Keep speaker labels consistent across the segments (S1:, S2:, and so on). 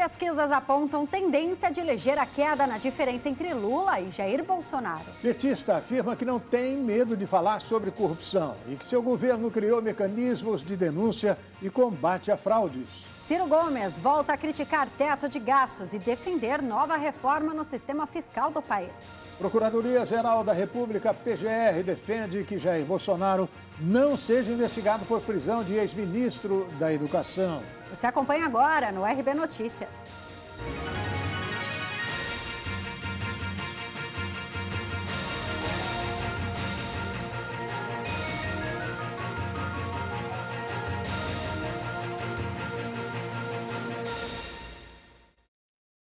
S1: Pesquisas apontam tendência de ligeira queda na diferença entre Lula e Jair Bolsonaro.
S2: Petista afirma que não tem medo de falar sobre corrupção e que seu governo criou mecanismos de denúncia e combate a fraudes.
S1: Ciro Gomes volta a criticar teto de gastos e defender nova reforma no sistema fiscal do país.
S2: Procuradoria-Geral da República, PGR, defende que Jair Bolsonaro não seja investigado por prisão de ex-ministro da Educação.
S1: Você acompanha agora no RB Notícias.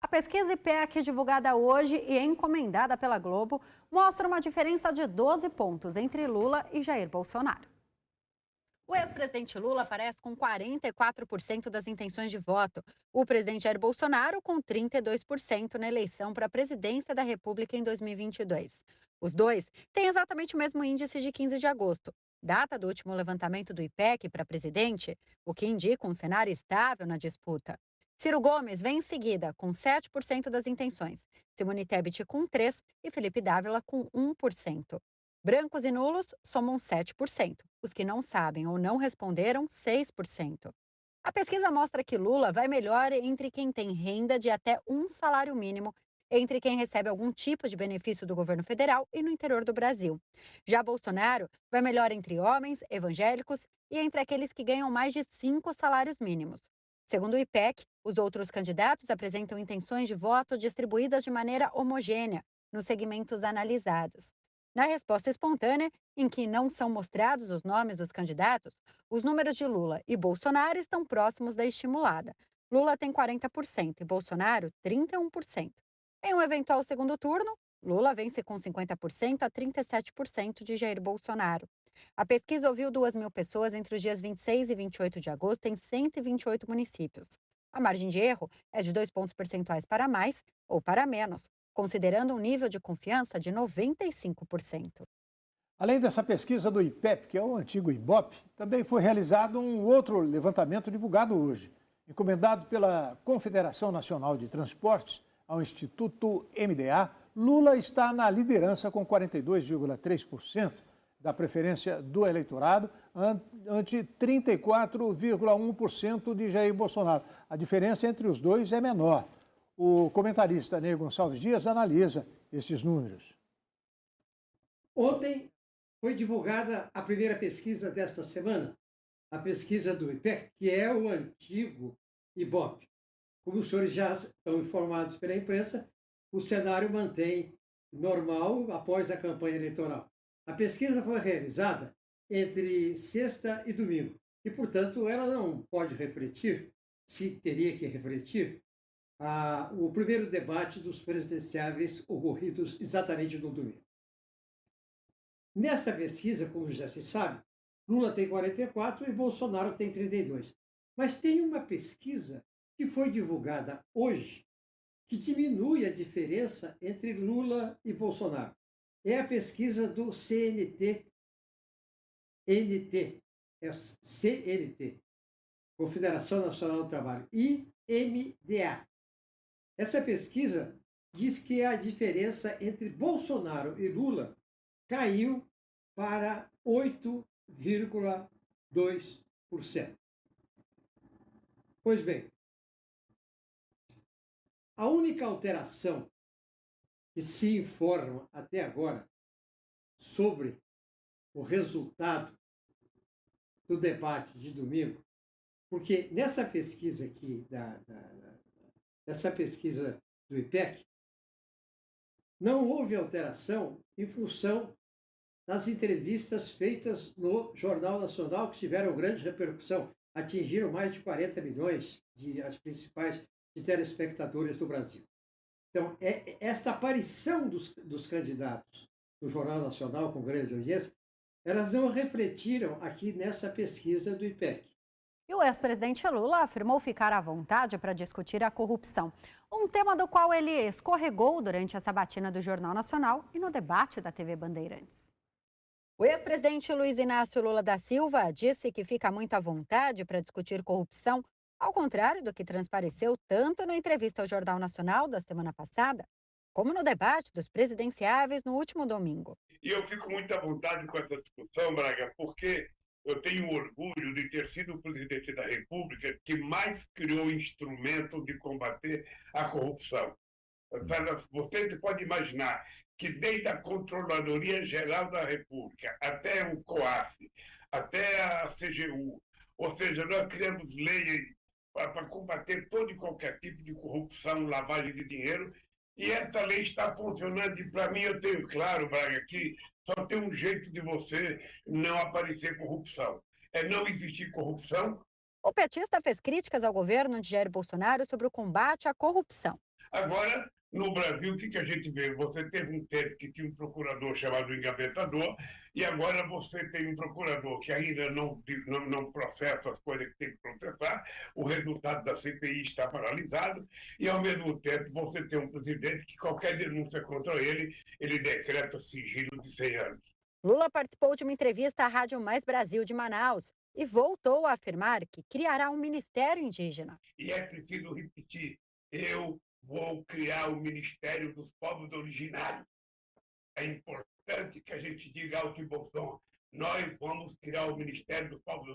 S1: A pesquisa IPEC, divulgada hoje e encomendada pela Globo, mostra uma diferença de 12 pontos entre Lula e Jair Bolsonaro. O ex-presidente Lula aparece com 44% das intenções de voto. O presidente Jair Bolsonaro com 32% na eleição para a presidência da República em 2022. Os dois têm exatamente o mesmo índice de 15 de agosto, data do último levantamento do IPEC para presidente, o que indica um cenário estável na disputa. Ciro Gomes vem em seguida, com 7% das intenções, Simone Tebet com 3% e Felipe Dávila com 1%. Brancos e nulos somam 7%. Os que não sabem ou não responderam, 6%. A pesquisa mostra que Lula vai melhor entre quem tem renda de até um salário mínimo, entre quem recebe algum tipo de benefício do governo federal e no interior do Brasil. Já Bolsonaro vai melhor entre homens, evangélicos e entre aqueles que ganham mais de 5 salários mínimos. Segundo o IPEC, os outros candidatos apresentam intenções de voto distribuídas de maneira homogênea nos segmentos analisados. Na resposta espontânea, em que não são mostrados os nomes dos candidatos, os números de Lula e Bolsonaro estão próximos da estimulada. Lula tem 40% e Bolsonaro 31%. Em um eventual segundo turno, Lula vence com 50% a 37% de Jair Bolsonaro. A pesquisa ouviu 2.000 pessoas entre os dias 26 e 28 de agosto em 128 municípios. A margem de erro é de 2 pontos percentuais para mais ou para menos, considerando um nível de confiança de 95%.
S2: Além dessa pesquisa do IPEP, que é o antigo IBOP, também foi realizado um outro levantamento divulgado hoje, encomendado pela Confederação Nacional de Transportes ao Instituto MDA. Lula está na liderança com 42,3% da preferência do eleitorado, ante 34,1% de Jair Bolsonaro. A diferença entre os dois é menor. O comentarista Ney Gonçalves Dias analisa esses números.
S3: Ontem foi divulgada a primeira pesquisa desta semana, a pesquisa do IPEC, que é o antigo IBOP. Como os senhores já estão informados pela imprensa, o cenário mantém normal após a campanha eleitoral. A pesquisa foi realizada entre sexta e domingo e, portanto, ela não pode refletir, se teria que refletir, o primeiro debate dos presidenciáveis ocorridos exatamente no domingo. Nesta pesquisa, como já se sabe, Lula tem 44 e Bolsonaro tem 32. Mas tem uma pesquisa que foi divulgada hoje que diminui a diferença entre Lula e Bolsonaro. É a pesquisa do CNT, Confederação Nacional do Trabalho, IMDA. Essa pesquisa diz que a diferença entre Bolsonaro e Lula caiu para 8,2%. Pois bem, a única alteração que se informa até agora sobre o resultado do debate de domingo, porque nessa pesquisa aqui, dessa pesquisa do IPEC, não houve alteração em função das entrevistas feitas no Jornal Nacional, que tiveram grande repercussão, atingiram mais de 40 milhões as principais de telespectadores do Brasil. Então, esta aparição dos candidatos no Jornal Nacional com grande audiência, elas não refletiram aqui nessa pesquisa do IPEC.
S1: E o ex-presidente Lula afirmou ficar à vontade para discutir a corrupção, um tema do qual ele escorregou durante a sabatina do Jornal Nacional e no debate da TV Bandeirantes. O ex-presidente Luiz Inácio Lula da Silva disse que fica muito à vontade para discutir corrupção Ao contrário do que transpareceu tanto na entrevista ao Jornal Nacional da semana passada, como no debate dos presidenciáveis no último domingo.
S4: E eu fico muito à vontade com essa discussão, Braga, porque eu tenho orgulho de ter sido o presidente da República que mais criou instrumento de combater a corrupção. Você pode imaginar que desde a Controladoria Geral da República até o COAF, até a CGU, ou seja, nós criamos leis para combater todo e qualquer tipo de corrupção, lavagem de dinheiro, e essa lei está funcionando. E para mim, eu tenho claro, Braga, que só tem um jeito de você não aparecer corrupção. É não existir corrupção.
S1: O petista fez críticas ao governo de Jair Bolsonaro sobre o combate à corrupção.
S4: Agora, no Brasil, o que a gente vê? Você teve um tempo que tinha um procurador chamado engavetador, e agora você tem um procurador que ainda não processa as coisas que tem que processar, o resultado da CPI está paralisado, e ao mesmo tempo você tem um presidente que qualquer denúncia contra ele decreta sigilo de 100 anos.
S1: Lula participou de uma entrevista à Rádio Mais Brasil de Manaus e voltou a afirmar que criará um ministério indígena.
S4: E é preciso repetir, eu vou criar o Ministério dos Povos Originários. É importante que a gente diga alto e bom som. Nós vamos criar o Ministério dos Povos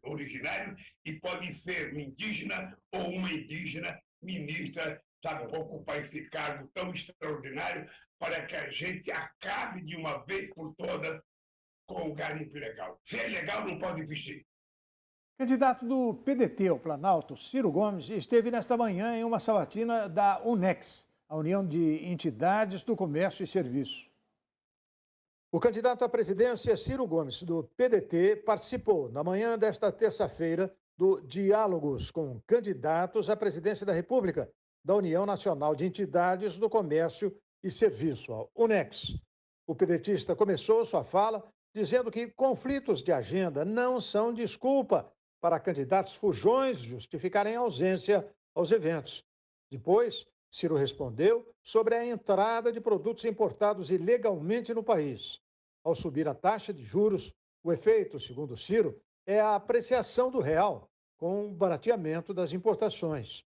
S4: Originários e pode ser um indígena ou uma indígena ministra, sabe, para ocupar esse cargo tão extraordinário para que a gente acabe de uma vez por todas com o garimpo ilegal. Se é ilegal, não pode existir.
S2: Candidato do PDT ao Planalto, Ciro Gomes, esteve nesta manhã em uma sabatina da UNEX, a União de Entidades do Comércio e Serviço. O candidato à presidência, Ciro Gomes, do PDT, participou na manhã desta terça-feira do Diálogos com Candidatos à Presidência da República, da União Nacional de Entidades do Comércio e Serviço, a UNEX. O pedetista começou sua fala dizendo que conflitos de agenda não são desculpa para candidatos fujões justificarem ausência aos eventos. Depois, Ciro respondeu sobre a entrada de produtos importados ilegalmente no país. Ao subir a taxa de juros, o efeito, segundo Ciro, é a apreciação do real, com o barateamento das importações.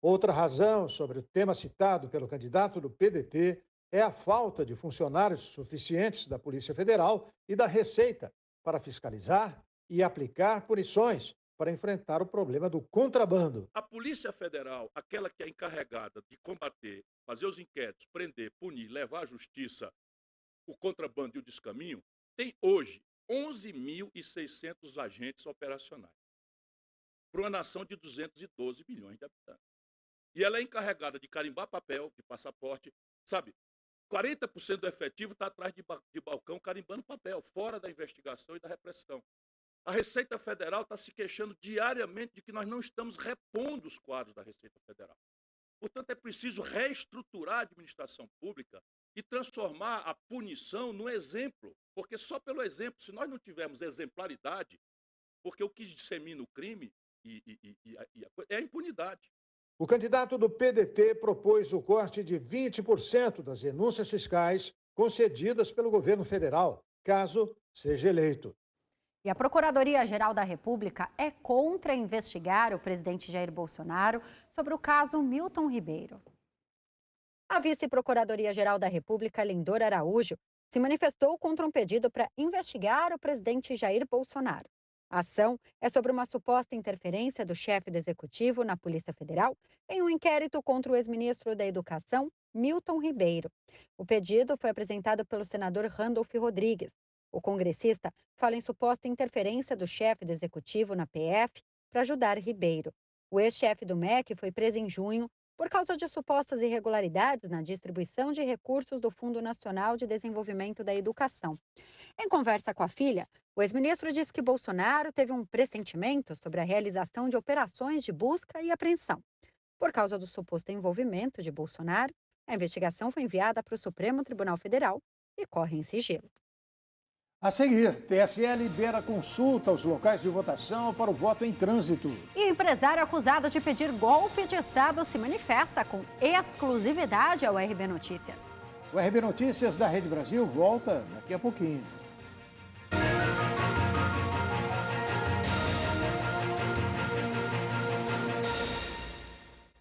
S2: Outra razão sobre o tema citado pelo candidato do PDT é a falta de funcionários suficientes da Polícia Federal e da Receita para fiscalizar e aplicar punições para enfrentar o problema do contrabando.
S5: A Polícia Federal, aquela que é encarregada de combater, fazer os inquéritos, prender, punir, levar à justiça o contrabando e o descaminho, tem hoje 11.600 agentes operacionais para uma nação de 212 milhões de habitantes. E ela é encarregada de carimbar papel, de passaporte, sabe? 40% do efetivo está atrás de balcão carimbando papel, fora da investigação e da repressão. A Receita Federal está se queixando diariamente de que nós não estamos repondo os quadros da Receita Federal. Portanto, é preciso reestruturar a administração pública e transformar a punição no exemplo. Porque só pelo exemplo, se nós não tivermos exemplaridade, porque o que dissemina o crime é a impunidade.
S2: O candidato do PDT propôs o corte de 20% das renúncias fiscais concedidas pelo governo federal, caso seja eleito.
S1: E a Procuradoria-Geral da República é contra investigar o presidente Jair Bolsonaro sobre o caso Milton Ribeiro. A vice-procuradoria-geral da República, Lindor Araújo, se manifestou contra um pedido para investigar o presidente Jair Bolsonaro. A ação é sobre uma suposta interferência do chefe do Executivo na Polícia Federal em um inquérito contra o ex-ministro da Educação, Milton Ribeiro. O pedido foi apresentado pelo senador Randolph Rodrigues. O congressista fala em suposta interferência do chefe do Executivo na PF para ajudar Ribeiro. O ex-chefe do MEC foi preso em junho por causa de supostas irregularidades na distribuição de recursos do Fundo Nacional de Desenvolvimento da Educação. Em conversa com a filha, o ex-ministro disse que Bolsonaro teve um pressentimento sobre a realização de operações de busca e apreensão. Por causa do suposto envolvimento de Bolsonaro, a investigação foi enviada para o Supremo Tribunal Federal e corre em sigilo.
S2: A seguir, TSE libera consulta aos locais de votação para o voto em trânsito.
S1: E empresário acusado de pedir golpe de Estado se manifesta com exclusividade ao RB Notícias.
S2: O RB Notícias da Rede Brasil volta daqui a pouquinho.